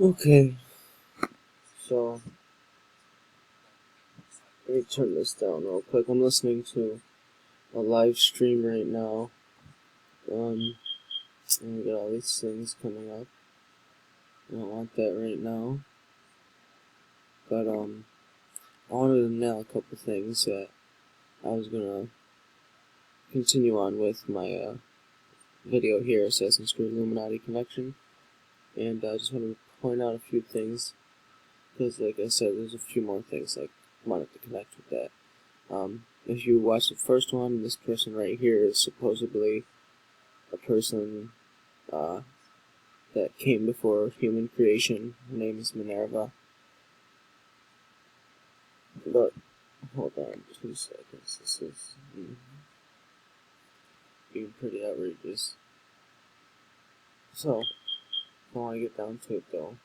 Okay, so let me turn this down real quick. I'm listening to a live stream right now. And we got all these things coming up. I don't want that right now. But I wanted to nail a couple things that I was gonna continue on with my video here, Assassin's Creed Illuminati Connection. And I just wanted to point out a few things, because like I said, there's a few more things I wanted to connect with that. If you watch the first one, this person right here is supposedly a person that came before human creation. Her name is Minerva. But, hold on 2 seconds. This is being pretty outrageous. So, I want to get down to it though.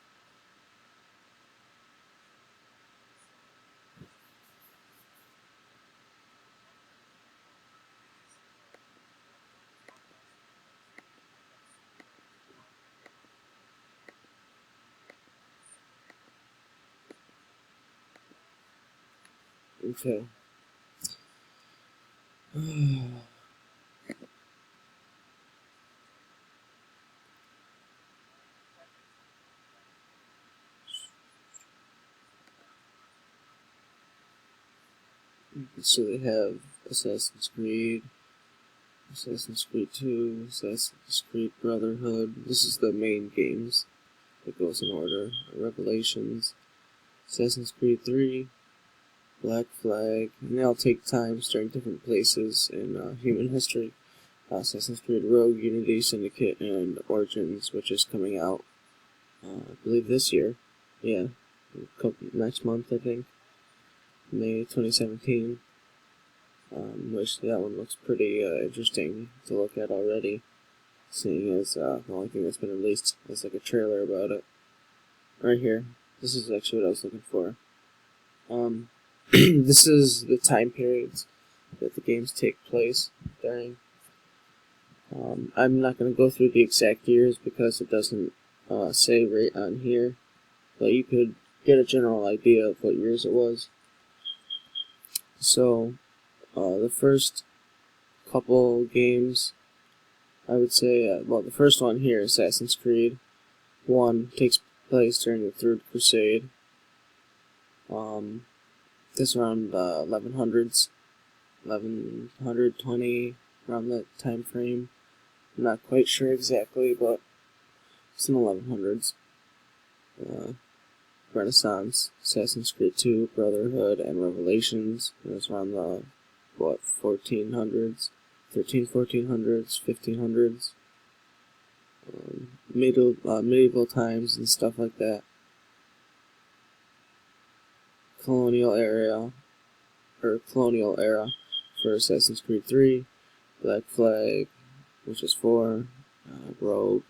Okay. So they have Assassin's Creed, Assassin's Creed 2, Assassin's Creed Brotherhood. This is the main games that goes in order. Revelations, Assassin's Creed 3, Black Flag, and they all take times during different places in human history. Assassin's Creed Rogue, Unity, Syndicate, and Origins, which is coming out, I believe this year. Yeah, next month, I think. May 2017. Which that one looks pretty interesting to look at already, seeing as the only thing that's been released is like a trailer about it. Right here. This is actually what I was looking for. This is the time periods that the games take place during. I'm not going to go through the exact years because it doesn't say right on here, but you could get a general idea of what years it was. So, the first couple games, I would say, well, the first one here, Assassin's Creed 1, takes place during the Third Crusade. This around 1100s, 1120, around that time frame. I'm not quite sure exactly, but it's in the 1100s. Renaissance, Assassin's Creed 2, Brotherhood, and Revelations. And it's around the, 1400s, 1400s, 1500s. Medieval times and stuff like that. Colonial era for Assassin's Creed 3, Black Flag, which is 4, Rogue.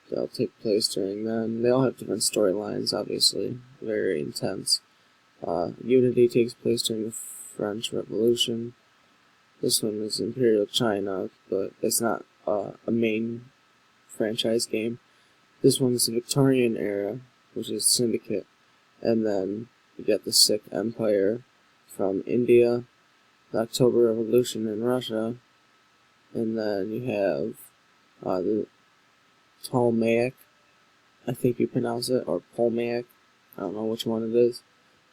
They'll take place during then. They all have different storylines, obviously, very intense. Unity takes place during the French Revolution. This one is Imperial China, but it's not a main franchise game. This one's the Victorian era, which is Syndicate, and then you get the Sikh Empire from India, the October Revolution in Russia, and then you have the Ptolemaic, I think you pronounce it, or Ptolemaic, I don't know which one it is,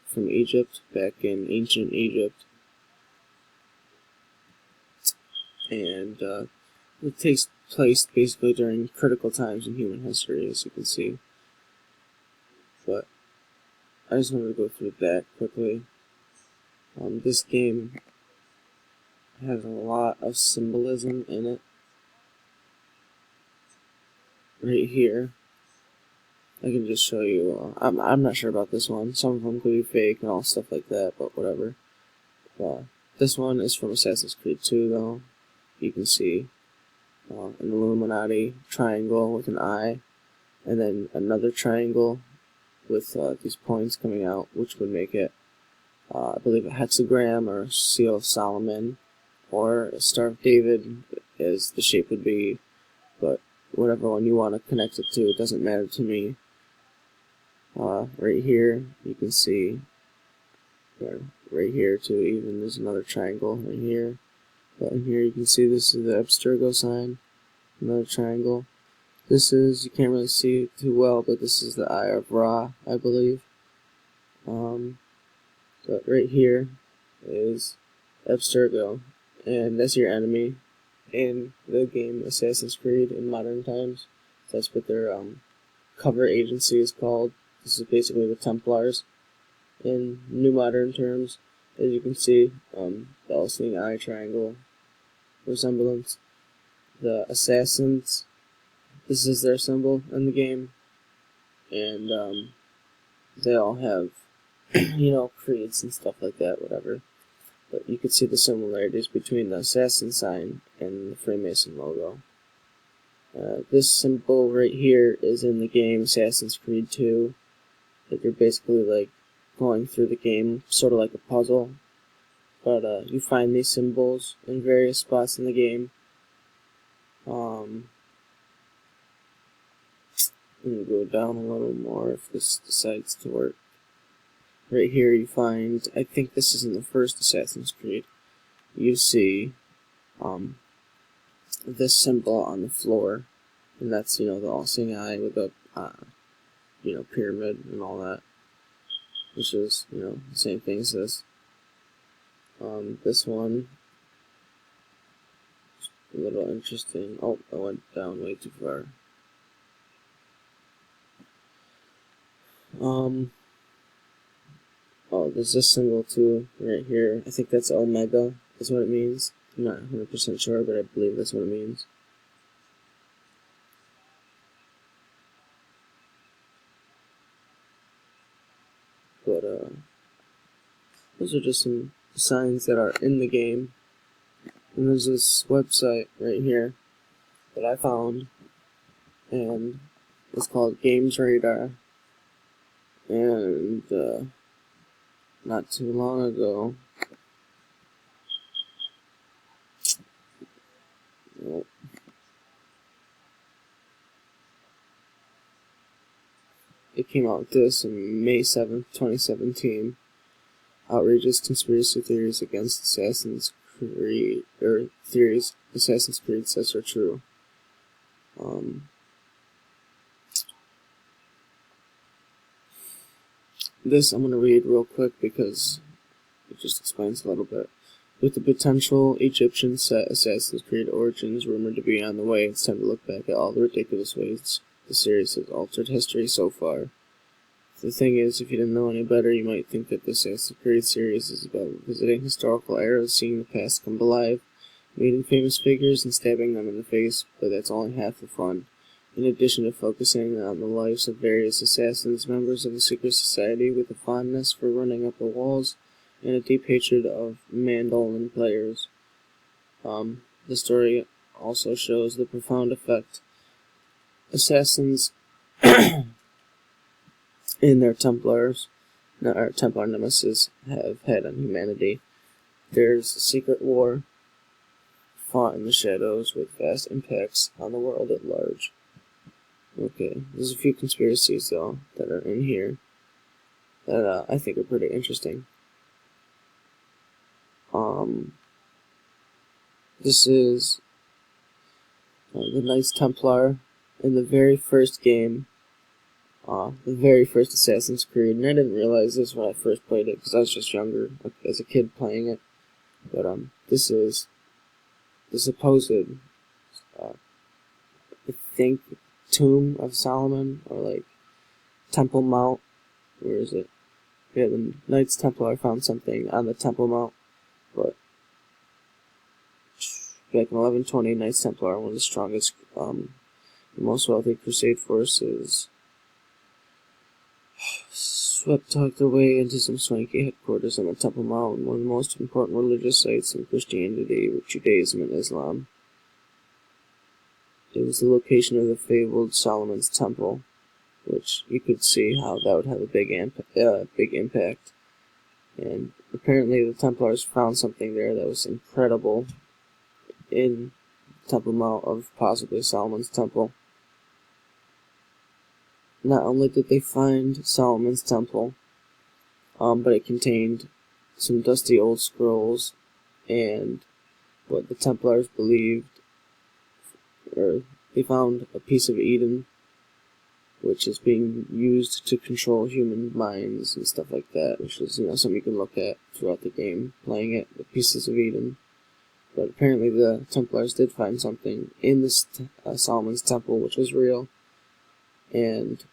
from Egypt, back in ancient Egypt. And it takes place basically during critical times in human history, as you can see. But I just wanted to go through that quickly. This game has a lot of symbolism in it. Right here, I can just show you. I'm not sure about this one. Some of them could be fake and all stuff like that, but whatever. This one is from Assassin's Creed 2, though. You can see an Illuminati triangle with an eye, and then another triangle with these points coming out, which would make it, I believe, a hexagram or Seal of Solomon, or a Star of David, as the shape would be, but whatever one you want to connect it to, it doesn't matter to me. Right here you can see, or right here too even, there's another triangle right here. But in here you can see this is the Abstergo sign, another triangle. This is, you can't really see it too well, but this is the Eye of Ra, I believe. But right here is Abstergo, and that's your enemy in the game Assassin's Creed in modern times. That's what their cover agency is called. This is basically the Templars in new modern terms. As you can see, the all-seeing eye triangle resemblance. The assassins, this is their symbol in the game, and they all have, you know, creeds and stuff like that, whatever. But you can see the similarities between the assassin sign and the Freemason logo. This symbol right here is in the game Assassin's Creed 2. That you're basically like going through the game, sort of like a puzzle. But you find these symbols in various spots in the game. I'm gonna go down a little more if this decides to work. Right here you find, I think this is in the first Assassin's Creed, you see this symbol on the floor, and that's, you know, the all-seeing eye with the you know, pyramid and all that, which is, you know, the same thing as this. This one, a little interesting. Oh, I went down way too far. Oh, there's this symbol too, right here. I think that's Omega, is what it means. I'm not 100% sure, but I believe that's what it means. But, those are just some signs that are in the game. And there's this website right here that I found, and it's called Games Radar. And, not too long ago, it came out with this on May 7th, 2017. Outrageous conspiracy theories against Assassin's Creed, or theories Assassin's Creed says are true. This I'm going to read real quick because it just explains a little bit. With the potential Egyptian set Assassin's Creed Origins rumored to be on the way, it's time to look back at all the ridiculous ways the series has altered history so far. The thing is, if you didn't know any better, you might think that the Assassin's Creed series is about visiting historical eras, seeing the past come to life, meeting famous figures, and stabbing them in the face, but that's only half the fun. In addition to focusing on the lives of various assassins, members of a secret society with a fondness for running up the walls, and a deep hatred of mandolin players. The story also shows the profound effect assassins and their Templar nemesis have had on humanity. There's a secret war fought in the shadows with vast impacts on the world at large. Okay, there's a few conspiracies though that are in here that I think are pretty interesting. This is the Knights Templar in the very first game, the very first Assassin's Creed, and I didn't realize this when I first played it because I was just younger, like, as a kid playing it. But this is the supposed, I think, Tomb of Solomon, or like Temple Mount. Where is it? Yeah, the Knights Templar found something on the Temple Mount, but back in 1120, Knights Templar, one of the strongest, the most wealthy crusade forces, tucked their way into some swanky headquarters on the Temple Mount, one of the most important religious sites in Christianity, Judaism, and Islam. It was the location of the fabled Solomon's Temple, which you could see how that would have a big impact. And apparently the Templars found something there that was incredible in Temple Mount of possibly Solomon's Temple. not only did they find Solomon's temple, but it contained some dusty old scrolls and what the Templars believed, or they found a piece of Eden, which is being used to control human minds and stuff like that, which is, something you can look at throughout the game, playing it, the pieces of Eden. But apparently the Templars did find something in this Solomon's temple, which was real, and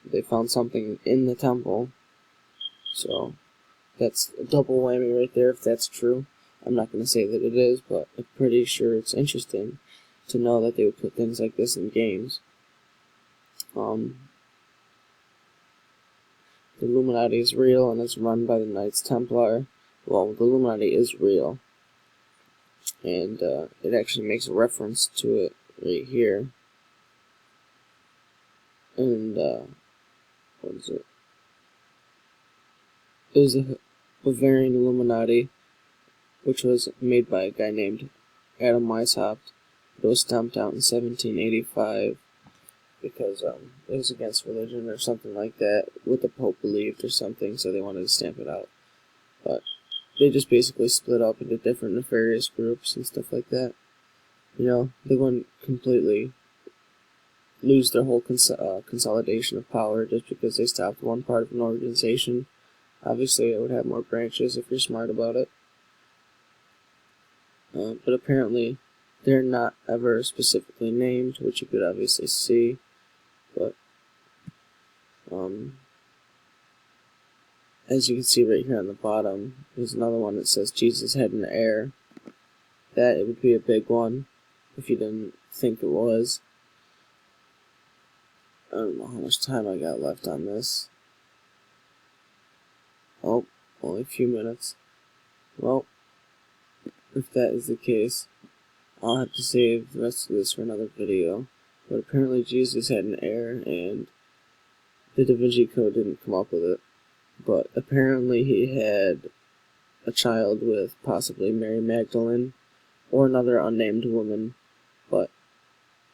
they found something in the temple, so that's a double whammy right there if that's true. I'm not going to say that it is, but I'm pretty sure it's interesting to know that they would put things like this in games. The Illuminati is real and it's run by the Knights Templar. Well, the Illuminati is real, and it actually makes a reference to it right here. And what is it? It was a Bavarian Illuminati, which was made by a guy named Adam Weishaupt. It was stamped out in 1785 because it was against religion or something like that, what the Pope believed or something, so they wanted to stamp it out. But they just basically split up into different nefarious groups and stuff like that. They wouldn't completely lose their whole consolidation of power just because they stopped one part of an organization. Obviously, it would have more branches if you're smart about it. But apparently, they're not ever specifically named, which you could obviously see. But as you can see right here on the bottom, there's another one that says Jesus had an heir. That it would be a big one if you didn't think it was. I don't know how much time I got left on this. Oh, only a few minutes. Well, if that is the case, I'll have to save the rest of this for another video. But apparently Jesus had an heir, and the Da Vinci Code didn't come up with it. But apparently he had a child with possibly Mary Magdalene, or another unnamed woman, but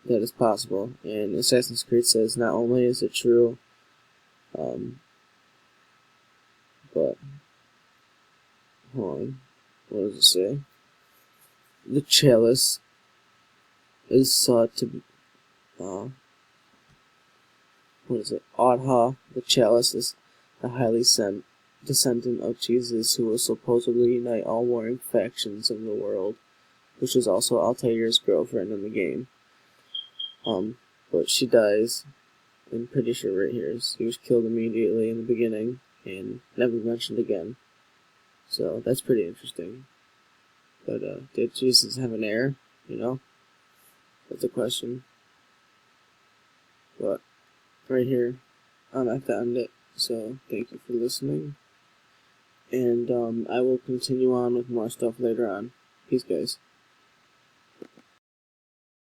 that is possible. And Assassin's Creed says not only is it true, but, hold on, what does it say? The chalice is sought to be, Adha, the chalice is the highly sent descendant of Jesus who will supposedly unite all warring factions of the world, which is also Altair's girlfriend in the game. But she dies, I'm pretty sure right here. He was killed immediately in the beginning and never mentioned again. So that's pretty interesting. But did Jesus have an heir? That's a question. But right here, I'm at the end it. So thank you for listening. And I will continue on with more stuff later on. Peace, guys.